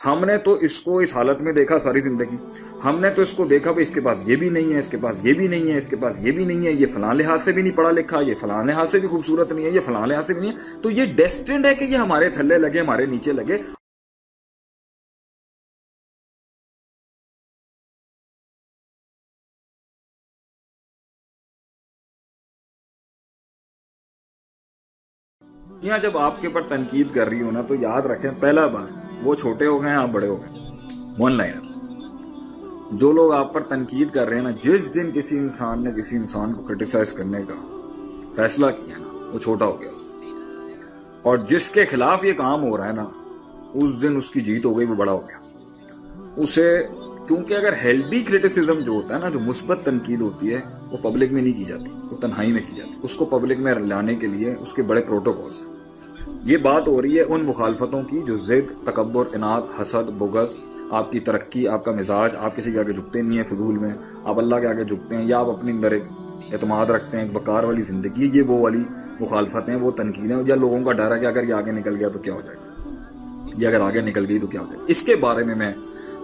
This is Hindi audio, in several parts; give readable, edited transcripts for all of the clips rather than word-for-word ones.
हमने तो इसको इस हालत में देखा सारी जिंदगी। हमने तो इसको देखा भाई इसके पास ये भी नहीं है, इसके पास ये भी नहीं है, इसके पास ये भी नहीं है, ये फलां लिहाज से भी नहीं पढ़ा लिखा, ये फलां लिहाज से भी खूबसूरत नहीं है, ये फलां लिहाज से भी नहीं है। तो ये डेस्टिन्ड है कि ये हमारे थल्ले लगे, हमारे नीचे लगे। यहाँ जब आपके ऊपर तनकीद कर रही हो ना, तो याद रखें पहला बार वो छोटे हो गए, आप बड़े हो गए। One liner. जो लोग आप पर तनकीद कर रहे हैं ना, जिस दिन किसी इंसान ने किसी इंसान को क्रिटिसाइज करने का फैसला किया ना, वो छोटा हो गया उसमें। और जिसके खिलाफ ये काम हो रहा है ना, उस दिन उसकी जीत हो गई, वो बड़ा हो गया उसे। क्योंकि अगर हेल्दी क्रिटिसिज्म जो होता है ना, जो मुस्बत तनकीद होती है, वो पब्लिक में नहीं की जाती, वो तन्हाई में की जाती। उसको पब्लिक में लाने के लिए उसके बड़े प्रोटोकॉल्स हैं। ये बात हो रही है उन मुखालफतों की जो जिद, तकब्बुर, इनाद, हसद, बुग़्ज़, आपकी तरक्की, आपका मिजाज, आप किसी के आगे झुकते नहीं है फिजूल में, आप अल्लाह के आगे झुकते हैं, या आप अपने अंदर एक एतमाद रखते हैं, एक बकार वाली जिंदगी, ये वो वाली मुखालफत हैं, वो तनकीद है। या लोगों का डर है कि अगर ये आगे निकल गया तो क्या हो जाएगा, ये अगर आगे निकल गई तो क्या हो जाएगा। इसके बारे में मैं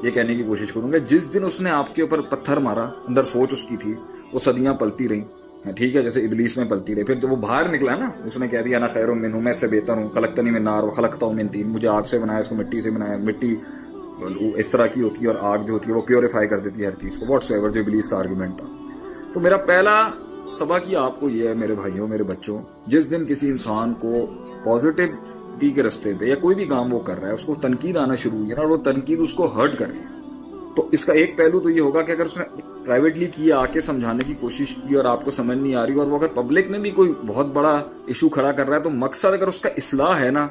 ये कहने की कोशिश करूंगा, जिस दिन उसने आपके ऊपर पत्थर मारा, अंदर सोच उसकी थी, वो सदियां पलती रही, ठीक है, जैसे इबलीस में पलती रही। फिर जब वो बाहर निकला ना, उसने कह दिया ना खैरुम मिन्हु, मैं इससे बेहतर हूँ, खलकतनी मिन नार व खलकतहु मिन तीन, मुझे आग से बनाया, इसको मिट्टी से बनाया। मिट्टी इस तरह की होती है और आग जो होती है वो प्योरीफाई कर देती है हर चीज को, व्हाट्सएवर, जो इबलीस का आर्गुमेंट था। तो मेरा पहला सबक ही आपको ये है मेरे भाइयों, मेरे बच्चों, जिस दिन किसी इंसान को पॉजिटिव के रास्ते पे या कोई भी काम वो कर रहा है, उसको तनकीद आना शुरू हुई है ना, और वो तनकीद उसको हर्ट कर रही है, तो इसका एक पहलू तो ये होगा कि अगर उसने प्राइवेटली किया, आके समझाने की कोशिश की और आपको समझ नहीं आ रही, और वो अगर पब्लिक में भी कोई बहुत बड़ा इशू खड़ा कर रहा है, तो मकसद अगर उसका इस्लाह है ना,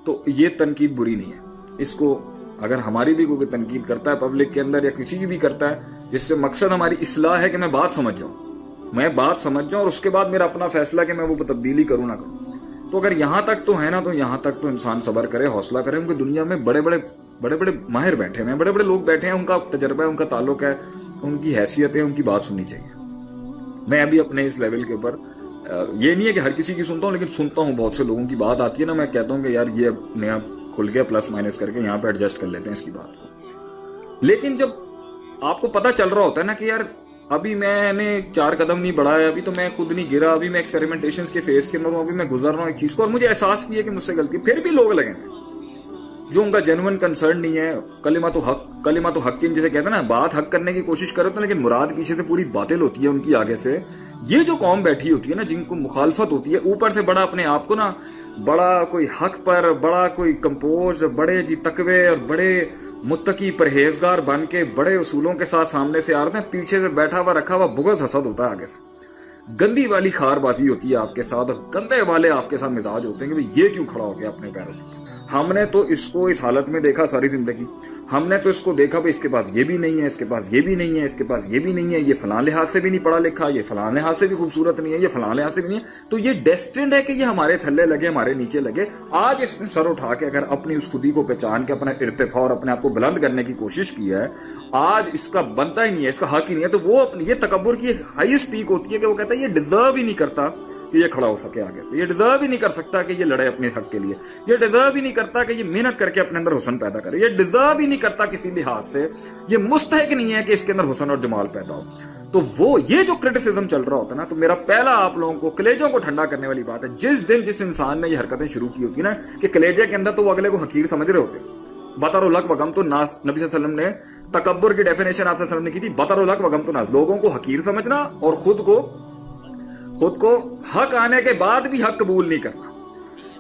तो ये तनकीद बुरी नहीं है। इसको अगर हमारी भी कोई तनकीद करता है पब्लिक के अंदर, या किसी की भी करता है, जिससे मकसद हमारी इस्लाह है कि मैं बात समझ जाऊं और उसके बाद मेरा अपना फैसला कि मैं वो तब्दीली करूं ना करूं, तो अगर यहां तक तो है ना, तो यहां तक तो इंसान सब्र करे, हौसला करे। उनकी दुनिया में बड़े बड़े माहिर बैठे हैं, बड़े बड़े लोग बैठे हैं, उनका तजर्बा है, उनका ताल्लुक है, उनकी हैसियत है, उनकी बात सुननी चाहिए। मैं अभी अपने इस लेवल के ऊपर, ये नहीं है कि हर किसी की सुनता हूँ, लेकिन सुनता हूँ बहुत से लोगों की बात आती है ना, मैं कहता हूँ कि यार ये नया खुल गया, प्लस माइनस करके यहाँ पे एडजस्ट कर लेते हैं इसकी बात को। लेकिन जब आपको पता चल रहा होता है ना कि यार अभी मैंने 4 कदम नहीं बढ़ाया, अभी तो मैं खुद नहीं गिरा, अभी मैं एक्सपेरिमेंटेशन के फेज के अंदर हूँ, अभी मैं गुजर रहा हूँ एक चीज को, और मुझे एहसास भी है कि मुझसे गलती, फिर भी लोग लगेंगे जो उनका जेन्युइन कंसर्न नहीं है। कलिमा तो हक जिसे कहते हैं ना, बात हक करने की कोशिश करते हैं, लेकिन मुराद पीछे से पूरी बातिल होती है उनकी आगे से। ये जो कौम बैठी होती है ना, जिनको मुखालफत होती है, ऊपर से बड़ा अपने आप को ना, बड़ा कोई हक पर, बड़ा कोई कंपोज, बड़े जी तकवे और बड़े मुत्तकी परहेजगार बन के बड़े उसूलों के साथ सामने से आ रहे हैं, पीछे से बैठा हुआ रखा हुआ बुग़्ज़ हसद होता है आगे से। गंदी वाली खारबाजी होती है आपके साथ, और गंदे वाले आपके साथ मिजाज होते हैं कि भाई ये क्यों खड़ा हो गया अपने पैरों पे। हमने तो इसको इस हालत में देखा सारी जिंदगी। हमने तो इसको देखा भाई इसके पास ये भी नहीं है, इसके पास ये भी नहीं है, इसके पास ये भी नहीं है, ये फलां लिहाज से भी नहीं पढ़ा लिखा, ये फलां लिहाज से भी खूबसूरत नहीं है, ये फलां लिहाज से भी नहीं है। तो ये डेस्टिन्ड है कि ये हमारे थल्ले लगे, हमारे नीचे लगे। आज इसने सर उठा के अगर अपनी उस खुदी को पहचान के अपना इर्तिफा और अपने आप को बुलंद करने की कोशिश की है, आज इसका बनता ही नहीं है, इसका हक ही नहीं है। तो वो अपनी ये तकब्बुर की हाईएस्ट पीक होती है कि वो कहता है ये डिजर्व ही नहीं करता कि ये खड़ा हो सके आगे से, ये डिजर्व ही नहीं कर सकता कि ये लड़े अपने हक के लिए, ये डिजर्व ही नहीं करता कि ये मेहनत करके अपने अंदर हुस्न पैदा करे, ये डिजर्व ही नहीं करता किसी लिहाज से, ये मुस्तहिक नहीं है कि इसके अंदर हुस्न और जमाल पैदा हो। तो वो ये जो क्रिटिसिज्म चल रहा होता है ना, तो मेरा पहला आप लोगों को कलेजों को ठंडा करने वाली बात है, जिस दिन जिस इंसान ने ये हरकतें शुरू की होती ना, कि कलेजे के अंदर तो वो अगले को हकीर समझ रहे होते। बतरुलक वगम तो नास, नबी सल्लल्लाहु अलैहि वसल्लम ने तकब्बुर की डेफिनेशन आप सल्लल्लाहु अलैहि वसल्लम ने की थी, बतरुलक वगम तो नास, लोगों को हकीर समझना और खुद को हक आने के बाद भी हक कबूल नहीं करना।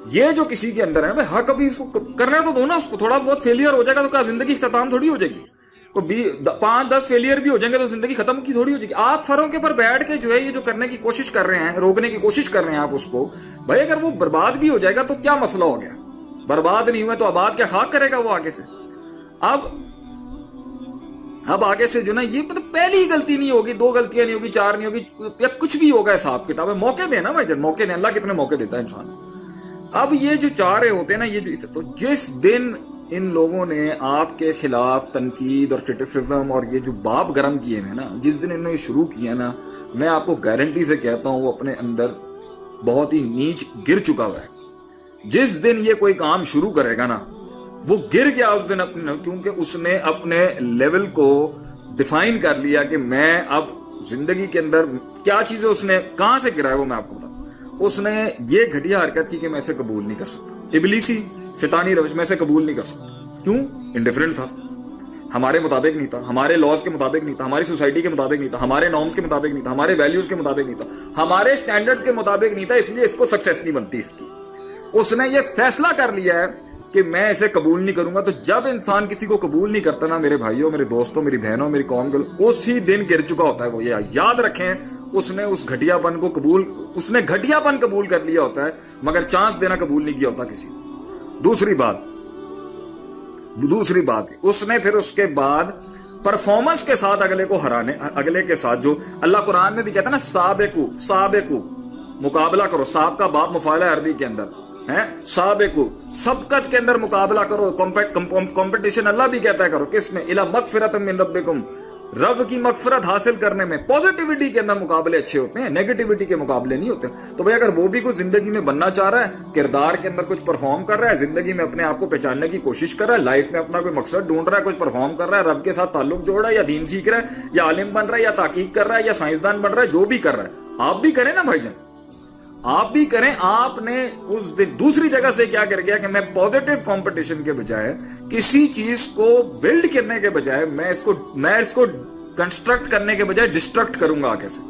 ये जो किसी के अंदर है भाई, हक अभी इसको करने तो दो ना, उसको थोड़ा बहुत फेलियर हो जाएगा तो क्या जिंदगी खत्म थोड़ी हो जाएगी? को 5-10 फेलियर भी हो जाएंगे तो जिंदगी खत्म की थोड़ी हो जाएगी। आप सरों के ऊपर बैठ के जो है ये जो करने की कोशिश कर रहे हैं, रोकने की कोशिश कर रहे हैं आप उसको, भाई अगर वो बर्बाद भी हो जाएगा तो क्या मसला हो गया? बर्बाद नहीं हुआ तो आबाद क्या खाक करेगा वो आगे से? अब आगे से जो ना, ये मतलब पहली ही गलती नहीं होगी, 2 गलतियां नहीं होगी, 4 नहीं होगी, या कुछ भी होगा हिसाब किताब है। मौके देना भाई, जब मौके दें, अल्लाह कितने मौके देता है इंसान को। अब ये जो चाह रहे होते हैं ना, ये जो, तो जिस दिन इन लोगों ने आपके खिलाफ तनकीद और क्रिटिसिज्म और ये जो बाप गर्म किए हैं ना, जिस दिन इन्होंने शुरू किया ना, मैं आपको गारंटी से कहता हूं वो अपने अंदर बहुत ही नीच गिर चुका हुआ है। जिस दिन ये कोई काम शुरू करेगा ना, वो गिर गया उस दिन अपने, क्योंकि उसने अपने लेवल को डिफाइन कर लिया कि मैं अब जिंदगी के अंदर क्या चीजें, उसने कहां से गिरा है वो मैं आपको बताऊं। उसने ये घटिया हरकत की कि मैं इसे कबूल नहीं कर सकता, इबलीसी शैतानी रवश, मैं इसे कबूल नहीं कर सकता। क्यों? इंडिफरेंट था, हमारे मुताबिक नहीं था, हमारे लॉज के मुताबिक नहीं था, हमारी सोसाइटी के मुताबिक नहीं था, हमारे नॉर्म्स के मुताबिक नहीं था, हमारे वैल्यूज के मुताबिक नहीं था, हमारे स्टैंडर्ड्स के मुताबिक नहीं था, इसलिए इसको सक्सेस नहीं बनती इसकी। उसने ये फैसला कर लिया है कि मैं इसे कबूल नहीं करूंगा। तो जब इंसान किसी को कबूल नहीं करता ना, मेरे भाइयों, मेरे दोस्तों, मेरी बहनों, मेरी कौम के, उसी दिन गिर चुका होता है वो। ये याद रखें, उसने उस घटियापन को कबूल, उसने घटियापन कबूल कर लिया होता है, मगर चांस देना कबूल नहीं किया होता किसी को। दूसरी बात उसने फिर उसके बाद परफॉर्मेंस के साथ अगले को हराने, अगले के साथ, जो अल्लाह कुरान में भी कहता है ना, साबेकू मुकाबला करो। साब का बाप मुफाला अरबी के अंदर है, साबेकू सबकत के अंदर मुकाबला करो, कंपटीशन अल्लाह भी कहता है करो। किसमें? इला मगफिरत मिन रब्बिकुम, रब की मगफिरत हासिल करने में। पॉजिटिविटी के अंदर मुकाबले अच्छे होते हैं, नेगेटिविटी के मुकाबले नहीं होते। तो भाई अगर वो भी कुछ जिंदगी में बनना चाह रहा है, किरदार के अंदर कुछ परफॉर्म कर रहा है, जिंदगी में अपने आप को पहचानने की कोशिश कर रहा है, लाइफ में अपना कोई मकसद ढूंढ रहा है, कुछ परफॉर्म कर रहा है, रब के साथ ताल्लुक जोड़ रहा है, या दीन सीख रहा है, या आलिम बन रहा है, या ताकीक कर रहा है, या साइंसदान बन रहा है, जो भी कर रहा है, आप भी करें ना भाईजान, आप भी करें। आपने उस दिन दूसरी जगह से क्या कर गया कि मैं पॉजिटिव कंपटीशन के बजाय, किसी चीज को बिल्ड करने के बजाय, मैं इसको कंस्ट्रक्ट करने के बजाय डिस्ट्रक्ट करूंगा आगे से।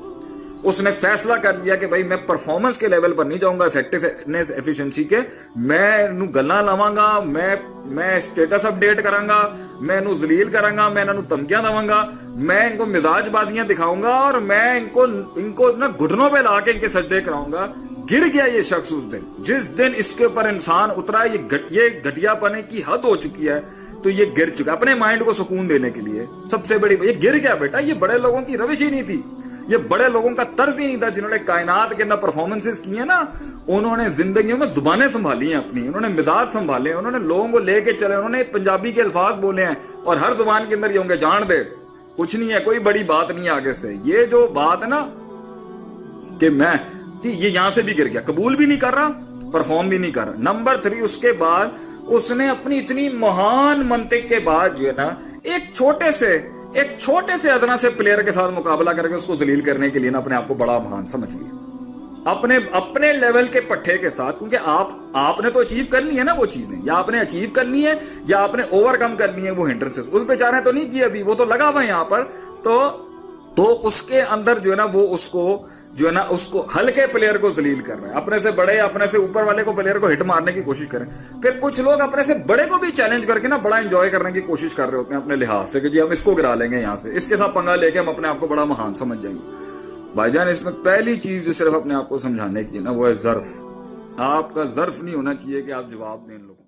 उसने फैसला कर लिया कि भाई मैं परफॉर्मेंस के लेवल पर नहीं जाऊंगा, इफेक्टिवनेस एफिशिएंसी के, मैं गल्ला लावांगा, मैं स्टेटस अपडेट करांगा, मैं जलील करांगा, मैं धमकियां देवांगा, मैं इनको मिजाजबाजियां दिखाऊंगा, और मैं इनको ना घुटनों पे ला के इनके सजदे कराऊंगा। गिर गया ये शख्स उस दिन, जिस दिन इसके ऊपर इंसान उतरा। ये घटियापने की हद हो चुकी है, तो ये गिर चुका अपने माइंड को सुकून देने के लिए। सबसे बड़ी ये गिर गया बेटा। ये बड़े लोगों की रविश ही नहीं थी, ये बड़े लोगों का तर्ज ही नहीं था, जिन्होंने कायनात के अंदर परफॉर्मेंसेस की है ना। उन्होंने जिंदगी में जुबानें संभाली हैं अपनी, उन्होंने मिजाज संभाले, उन्होंने लोगों को लेके चले, उन्होंने पंजाबी के अल्फाज बोले हैं, और हर जुबान के अंदर ये होंगे, जान दे कुछ नहीं है, कोई बड़ी बात नहीं है आगे से। ये जो बात है ना कि ये यहां से भी गिर गया, कबूल भी नहीं कर रहा, परफॉर्म भी नहीं कर रहा। नंबर 3, उसके बाद उसने अपनी इतनी महान मंतिक के बाद जो है ना, एक छोटे से अदना से प्लेयर के साथ मुकाबला करके उसको जलील करने के लिए ना अपने आप को बड़ा महान समझ लिया, अपने लेवल के पट्टे के साथ। क्योंकि आपने तो अचीव करनी है ना वो चीजें, या आपने अचीव करनी है, या आपने ओवरकम करनी है वो हिंड्रेंसेस। उस बेचारे ने तो नहीं किया अभी, वो तो लगा हुआ है यहाँ पर। तो उसके अंदर जो है ना, वो उसको हल्के प्लेयर को जलील कर रहे हैं, अपने से बड़े, अपने से ऊपर वाले को, प्लेयर को हिट मारने की कोशिश करें। फिर कुछ लोग अपने से बड़े को भी चैलेंज करके ना बड़ा एंजॉय करने की कोशिश कर रहे होते हैं अपने लिहाज से, कि जी हम इसको गिरा लेंगे यहाँ से, इसके साथ पंगा लेके हम अपने आप को बड़ा महान समझ जाएंगे। भाईजान, इसमें पहली चीज जो सिर्फ अपने आप को समझाने की है ना, वो है ज़र्फ। आपका ज़र्फ नहीं होना चाहिए कि आप जवाब दें लोगों